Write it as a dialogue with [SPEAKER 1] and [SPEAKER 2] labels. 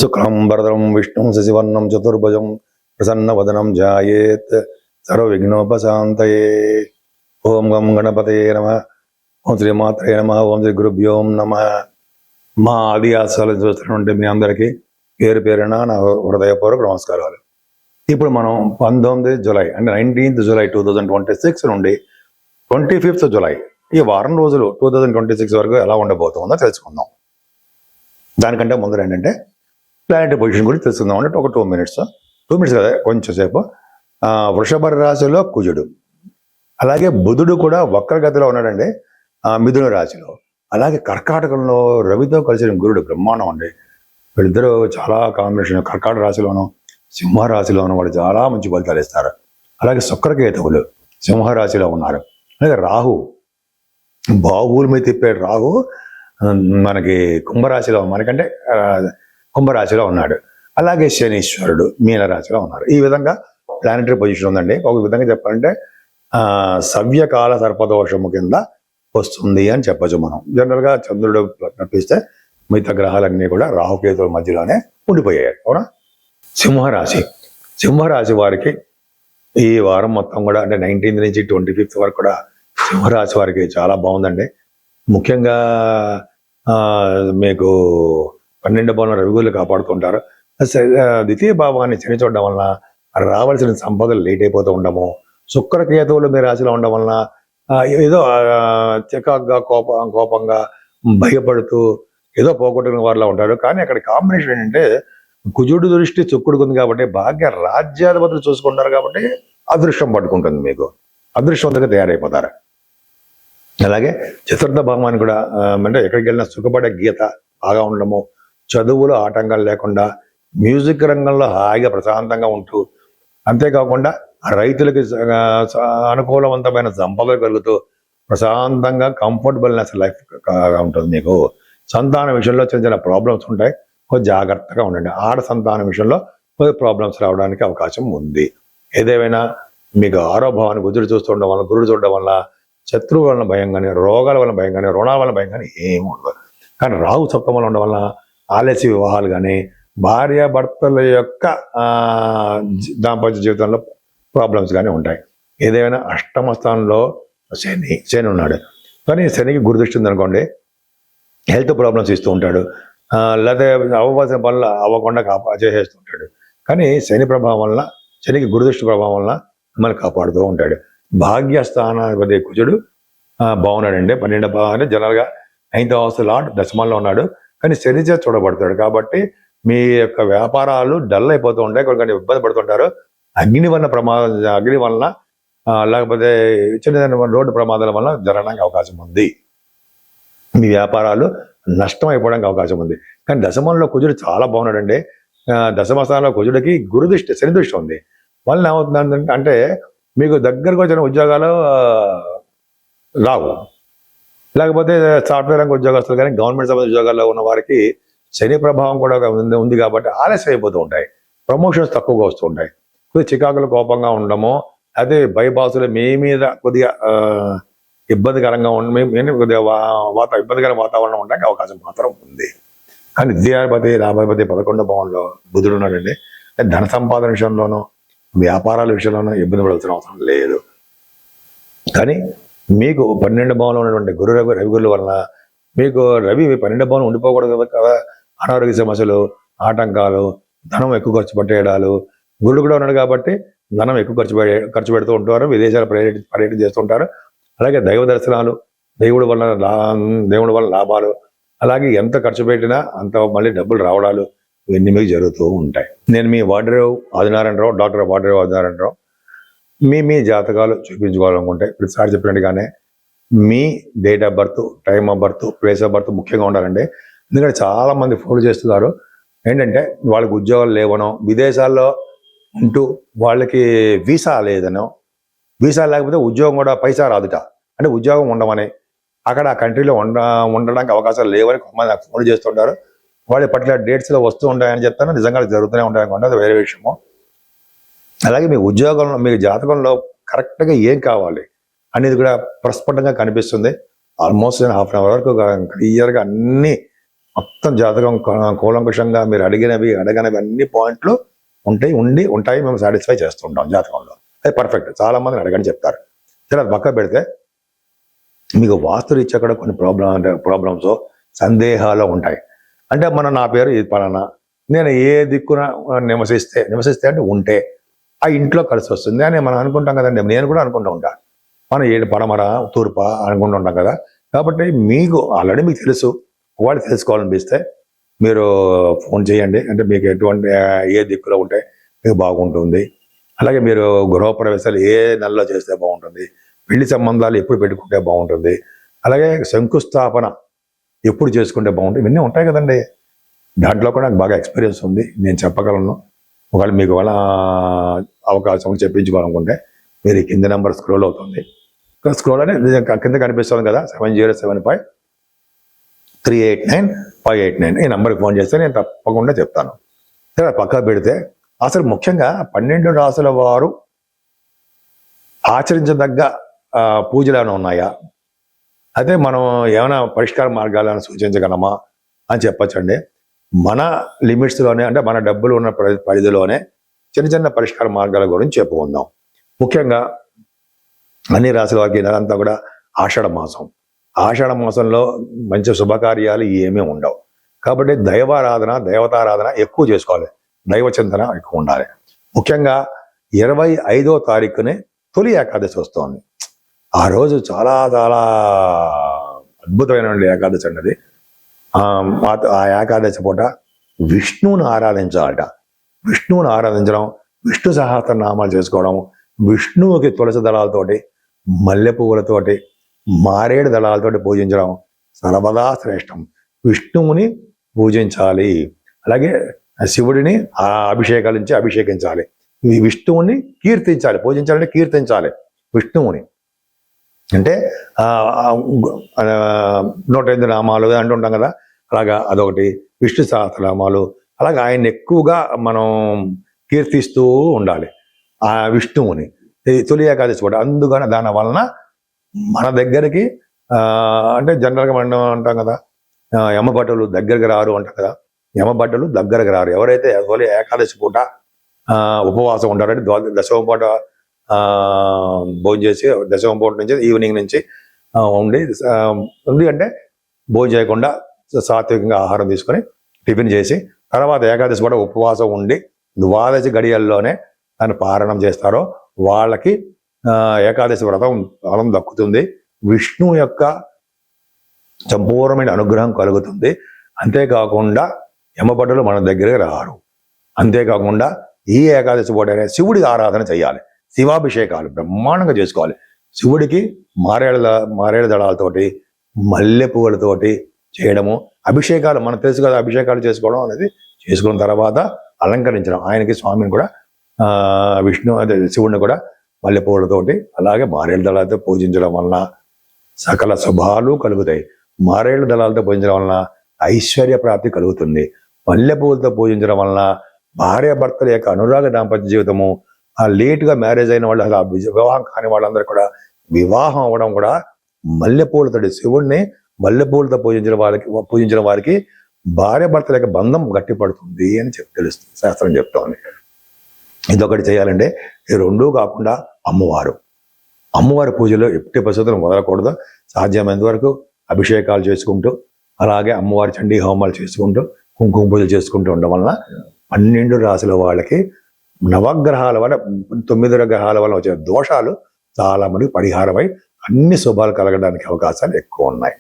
[SPEAKER 1] శుక్లాంబరధరం విష్ణుం శశివర్ణం చతుర్భుజం ప్రసన్నవదనం ధ్యాయేత్ సర్వవిఘ్నోపశాంతయే. ఓం గం గణపతయే నమః. ఓం శ్రీమాత్రే నమః. ఓం శ్రీ గురుభ్యో నమః. మా ఆది ఆశలు చూస్తున్నటువంటి మీ అందరికీ పేరు పేరున నా హృదయపూర్వక నమస్కారాలు. ఇప్పుడు మనం 19 జూలై అంటే 19th జూలై 2026 నుండి 25th జూలై ఈ వారం రోజులు 2026 వరకు ఎలా ఉండబోతుందో తెలుసుకుందాం. దానికంటే ముందు ఏంటంటే ప్లానెటరీ పొజిషన్ గురించి తెలుసుకుందాం. అంటే ఒక 2 minutes కదా, కొంచెం సేపు. వృషభ రాశిలో కుజుడు, అలాగే బుధుడు కూడా వక్రగతిలో ఉన్నాడండి మిథున రాశిలో. అలాగే కర్కాటకంలో రవితో కలిసిన గురుడు బ్రహ్మాండం అండి. వీళ్ళిద్దరూ చాలా కాంబినేషన్. కర్కాటక రాశిలోనూ సింహరాశిలోనూ వాళ్ళు చాలా మంచి ఫలితాలు ఇస్తారు. అలాగే శుక్రకేతువులు సింహరాశిలో ఉన్నారు. అలాగే రాహు బాహువుల మీద తిప్పాడు. రాహు మనకి కుంభరాశిలో కుంభరాశిలో ఉన్నాడు. అలాగే శనీశ్వరుడు మీనరాశిలో ఉన్నారు. ఈ విధంగా ప్లానెటరీ పొజిషన్ ఉందండి. ఒక విధంగా చెప్పాలంటే సవ్యకాల సర్పదోషము కింద వస్తుంది అని చెప్పచ్చు మనం. జనరల్గా చంద్రుడు తప్పిస్తే మిగతా గ్రహాలన్నీ కూడా రాహుకేతువుల మధ్యలోనే ఉండిపోయాయి. అవునా? సింహరాశి వారికి ఈ వారం మొత్తం కూడా అంటే 19th నుంచి 25th వరకు కూడా సింహరాశి వారికి చాలా బాగుందండి. ముఖ్యంగా మీకు 12వ భావం రవిగులు కాపాడుతుంటారు. ద్వితీయ భావాన్ని శని చూడడం వలన రావాల్సిన సంపదలు లేట్ అయిపోతూ ఉండము. శుక్రకేతువులు మీ రాశిలో ఉండడం వలన ఏదో చికాగ్గా కోపంగా భయపడుతూ ఏదో పోగొట్టుకున్న వారిలో ఉంటారు. కానీ అక్కడ కాంబినేషన్ ఏంటంటే కుజుడు దృష్టి చుక్కుడుకు ఉంది కాబట్టి భాగ్య రాజ్యాధిపతులు చూసుకుంటారు కాబట్టి అదృష్టం పట్టుకుంటుంది. మీకు అదృష్టవంతంగా తయారైపోతారు. అలాగే చతుర్థ భావాన్ని కూడా అంటే ఎక్కడికి వెళ్ళినా సుఖపడే గీత బాగా ఉండడము, చదువులో ఆటంకాలు లేకుండా మ్యూజిక్ రంగంలో హాయిగా ప్రశాంతంగా ఉంటూ, అంతేకాకుండా రైతులకి అనుకూలవంతమైన సంపదలు కలుగుతూ ప్రశాంతంగా కంఫర్టబుల్నెస్ లైఫ్ ఉంటుంది. మీకు సంతాన విషయంలో చిన్న చిన్న ప్రాబ్లమ్స్ ఉంటాయి, కొంచెం జాగ్రత్తగా ఉండండి. ఆడ సంతానం విషయంలో కొద్ది ప్రాబ్లమ్స్ రావడానికి అవకాశం ఉంది. ఏదేమైనా మీకు ఆరోభావాన్ని గురుడు చూస్తుండడం వల్ల, గురుడు చూడడం వల్ల శత్రువు వలన భయం కానీ, రోగాల వలన భయం కానీ, రుణాల వలన భయం కానీ ఏమి ఉండదు. కానీ రాహు సప్తమంలో ఉండడం వల్ల ఆలస్య వివాహాలు కానీ, భార్యాభర్తల యొక్క దాంపత్య జీవితంలో ప్రాబ్లమ్స్ కానీ ఉంటాయి. ఏదైనా అష్టమ స్థానంలో శని ఉన్నాడు. కానీ శనికి గురుదృష్టి ఉందనుకోండి, హెల్త్ ప్రాబ్లమ్స్ ఇస్తూ ఉంటాడు. లేకపోతే అవ్వవలసిన పనులు అవ్వకుండా చేసేస్తుంటాడు. కానీ శని ప్రభావం వలన, శనికి గురుదృష్టి ప్రభావం వలన మిమ్మల్ని కాపాడుతూ ఉంటాడు. భాగ్యస్థానాధిపతి కుజుడు బాగున్నాడండి. 12వ భావాన్ని జనరల్గా 9th house లార్డ్ దశమంలో ఉన్నాడు. కానీ శని చేత చూడబడతాడు కాబట్టి మీ యొక్క వ్యాపారాలు డల్ అయిపోతూ ఉంటాయి, కొన్ని ఇబ్బంది పడుతుంటారు. అగ్ని వలన లేకపోతే చిన్న రోడ్డు ప్రమాదాల వల్ల జరగడానికి అవకాశం ఉంది. మీ వ్యాపారాలు నష్టం అయిపోవడానికి అవకాశం ఉంది. కానీ దశమంలో కుజుడు చాలా బాగున్నాడండి. దశమ స్థానంలో కుజుడికి గురుదృష్టి, శని దృష్టి ఉంది. వల్ల ఏమవుతుంది అంటే మీకు దగ్గరకు వచ్చిన ఉద్యోగాలు రావు. లేకపోతే సాఫ్ట్వేర్ రంగ ఉద్యోగస్తులు కానీ, గవర్నమెంట్ సంబంధించిన ఉద్యోగాల్లో ఉన్న వారికి శని ప్రభావం కూడా ఉంది కాబట్టి ఆలస్యం అయిపోతూ ఉంటాయి. ప్రమోషన్స్ తక్కువగా వస్తూ ఉంటాయి. కొద్దిగా చికాకులు కోపంగా ఉండడము, అదే బైబాసులు మీ మీద కొద్దిగా ఇబ్బందికరంగా కొద్దిగా ఇబ్బందికర వాతావరణం ఉండడానికి అవకాశం మాత్రం ఉంది. కానీ విద్యాధిపతి, లాభాధిపతి 11వ భావంలో బుధుడు ఉన్నాడండి. ధన సంపాదన విషయంలోనూ, వ్యాపారాల విషయంలోనూ ఇబ్బంది పడాల్సిన అవసరం లేదు. కానీ మీకు 12వ భావంలో ఉన్నటువంటి రవిగురుల వలన మీకు రవి 12వ భావం ఉండిపోకూడదు కదా. అనారోగ్య సమస్యలు, ఆటంకాలు, ధనం ఎక్కువ ఖర్చు పెట్టేయడాలు. గురుడు కూడా ఉన్నాడు కాబట్టి ధనం ఎక్కువ ఖర్చు పెడుతూ ఉంటారు. విదేశాలు పర్యటన చేస్తుంటారు. అలాగే దైవ దర్శనాలు, దేవుడి వల్ల లాభాలు, అలాగే ఎంత ఖర్చు పెట్టినా అంత మళ్ళీ డబ్బులు రావడాలు ఇవన్నీ మీకు జరుగుతూ ఉంటాయి. నేను మీ వాడ్రేవ్ ఆదినారాయణరావు, డాక్టర్ వాడ్రేవ్ ఆదినారాయణరావు. మీ జాతకాలు చూపించుకోవాలనుకుంటే ప్రతిసారి చెప్పినట్టుగానే మీ date of birth, time of birth, place of birth ముఖ్యంగా ఉండాలండి. ఎందుకంటే చాలా మంది ఫోన్ చేస్తున్నారు ఏంటంటే వాళ్ళకి ఉద్యోగాలు లేవనో, విదేశాల్లో ఉంటూ వాళ్ళకి వీసా లేదనో, వీసా లేకపోతే ఉద్యోగం కూడా పైసా రాదుట. అంటే ఉద్యోగం ఉండమని, అక్కడ ఆ కంట్రీలో ఉండడానికి అవకాశాలు లేవని కొంతమంది నాకు ఫోన్ చేస్తుంటారు. వాళ్ళు పర్టికులర్ డేట్స్లో వస్తూ ఉంటాయని చెప్తాను. నిజంగా జరుగుతూనే ఉంటాయనుకోండి, అది వేరే విషయము. అలాగే మీ ఉద్యోగంలో, మీ జాతకంలో కరెక్ట్గా ఏం కావాలి అనేది కూడా ప్రస్ఫుటంగా కనిపిస్తుంది. ఆల్మోస్ట్ 1/2 hour వరకు క్లియర్గా అన్ని మొత్తం జాతకం కూలంకుషంగా మీరు అడగనివి అన్ని పాయింట్లు ఉంటాయి మేము సాటిస్ఫై చేస్తుంటాం జాతకంలో. అది పర్ఫెక్ట్. చాలా మంది అడగని చెప్తారు. సరే అది పక్క పెడితే మీకు వాస్తురీత్యా కూడా కొన్ని ప్రాబ్లమ్స్ సందేహాలు ఉంటాయి. అంటే నా పేరు ఇది పలానా, నేను ఏ దిక్కున నివసిస్తే అంటే ఉంటే ఆ ఇంట్లో కలిసి వస్తుంది అని మనం అనుకుంటాం కదండి. నేను కూడా అనుకుంటూ ఉంటాను. మనం ఏడు పడమర తూర్ప అనుకుంటూ ఉంటాం కదా. కాబట్టి మీకు ఆల్రెడీ మీకు తెలుసు. వాళ్ళు తెలుసుకోవాలనిపిస్తే మీరు ఫోన్ చేయండి. అంటే మీకు ఎటువంటి ఏ దిక్కులో ఉంటే మీకు బాగుంటుంది. అలాగే మీరు గృహప్రవేశాలు ఏ నెలలో చేస్తే బాగుంటుంది, పెళ్లి సంబంధాలు ఎప్పుడు పెట్టుకుంటే బాగుంటుంది, అలాగే శంకుస్థాపన ఎప్పుడు చేసుకుంటే బాగుంటుంది, ఇవన్నీ ఉంటాయి కదండి. దాంట్లో కూడా నాకు బాగా ఎక్స్పీరియన్స్ ఉంది, నేను చెప్పగలను. ఒకవేళ మీకు వాళ్ళ అవకాశం చెప్పించుకోవాలనుకుంటే మీరు కింద నెంబర్ స్క్రోల్ అవుతుంది. స్క్రోల్ అనేది కింద కనిపిస్తుంది కదా, 7075389589 ఈ నెంబర్కి ఫోన్ చేస్తే నేను తప్పకుండా చెప్తాను. సరే పక్కా పెడితే అసలు ముఖ్యంగా 12 రాసుల వారు ఆచరించదగ్గ పూజలు ఏమైనా ఉన్నాయా, అయితే మనం ఏమైనా పరిష్కార మార్గాలను సూచించగలమా అని చెప్పచ్చండి. మన లిమిట్స్లోనే, అంటే మన డబ్బులు ఉన్న పరిధిలోనే చిన్న పరిష్కార మార్గాల గురించి చెప్పుకుందాం. ముఖ్యంగా అన్ని రాశుల వారికి ఇదంతా కూడా ఆషాఢ మాసంలో మంచి శుభకార్యాలు ఏమీ ఉండవు. కాబట్టి దేవతారాధన ఎక్కువ చేసుకోవాలి, దైవ చింతన ఎక్కువ ఉండాలి. ముఖ్యంగా 25వ తారీఖునే తొలి ఏకాదశి వస్తోంది. ఆ రోజు చాలా చాలా అద్భుతమైన ఏకాదశి అన్నది. ఆ ఏకాదశి పూట విష్ణువుని ఆరాధించాలట. విష్ణువుని ఆరాధించడం, విష్ణు సహస్రనామాలు చేసుకోవడం, విష్ణువుకి తులసి దళాలతోటి, మల్లె పువ్వులతోటి, మారేడు దళాలతోటి పూజించడం సర్వదా శ్రేష్టం. విష్ణువుని పూజించాలి. అలాగే శివుడిని అభిషేకించాలి. విష్ణువుని కీర్తించాలి. పూజించాలంటే కీర్తించాలి విష్ణువుని. అంటే 108 నామాలు అంటుంటాం కదా, అలాగా అదొకటి. విష్ణు సహస్రనామాలు, అలాగే ఆయన్ని ఎక్కువగా మనం కీర్తిస్తూ ఉండాలి ఆ విష్ణువుని. తొలి ఏకాదశి కూడా అందుకని దాని వలన మన దగ్గరికి అంటే జనరల్గా మనం అంటాం కదా, యమభటులు దగ్గరికి రారు అంటాం కదా. యమభటులు దగ్గరకు రారు. ఎవరైతే తొలి ఏకాదశి పూట ఉపవాసం ఉంటారంటే దశమ పూట భోజనం చేసి, దశమ పూట నుంచి ఈవినింగ్ నుంచి ఉండి అంటే భోజనం చేయకుండా సాత్వికంగా ఆహారం తీసుకొని టిఫిన్ చేసి తర్వాత ఏకాదశి పూట ఉపవాసం ఉండి ద్వాదశి గడియల్లోనే దాన్ని పారణం చేస్తారో వాళ్ళకి ఏకాదశి వ్రతం ఫలం దక్కుతుంది. విష్ణు యొక్క సంపూర్ణమైన అనుగ్రహం కలుగుతుంది. అంతేకాకుండా యమభటులు మన దగ్గరికి రారు. అంతేకాకుండా ఈ ఏకాదశి పూట శివుడి ఆరాధన చేయాలి. శివాభిషేకాలు బ్రహ్మాండంగా చేసుకోవాలి. శివుడికి మారేడు దళాలతోటి, మల్లె పువ్వులతోటి చేయడము, అభిషేకాలు మనకు తెలుసు కదా, అభిషేకాలు చేసుకోవడం అనేది. చేసుకున్న తర్వాత అలంకరించడం, ఆయనకి స్వామిని కూడా శివుడిని కూడా మల్లె పువ్వులతోటి అలాగే మారేడు దళాలతో పూజించడం వలన సకల శుభాలు కలుగుతాయి. మారేడు దళాలతో పూజించడం వలన ఐశ్వర్య ప్రాప్తి కలుగుతుంది. మల్లె పువ్వులతో పూజించడం వలన భార్యాభర్తల యొక్క అనురాగ దాంపత్య జీవితము, లేటుగా మ్యారేజ్ అయిన వాళ్ళు, అలా వివాహం కాని వాళ్ళందరూ కూడా వివాహం అవ్వడం కూడా మల్లెపూలతో, శివుడిని మల్లెపూలతో పూజించిన వారికి భార్యాభర్తల యొక్క బంధం గట్టిపడుతుంది అని తెలుస్తుంది, శాస్త్రం చెప్తోంది. ఇదొకటి చేయాలంటే ఈ రెండూ కాకుండా అమ్మవారి పూజలో ఎట్టి పరిస్థితులను వదలకూడదు. సాధ్యమైనంత వరకు అభిషేకాలు చేసుకుంటూ, అలాగే అమ్మవారి చండీ హోమాలు చేసుకుంటూ, కుంకుమ పూజలు చేసుకుంటూ ఉండడం వలన 12 రాశుల వాళ్ళకి నవగ్రహాల వల్ల 9 గ్రహాల వల్ల వచ్చే దోషాలు చాలా మందికి పరిహారమై అన్ని శుభాలు కలగడానికి అవకాశాలు ఎక్కువ ఉన్నాయి.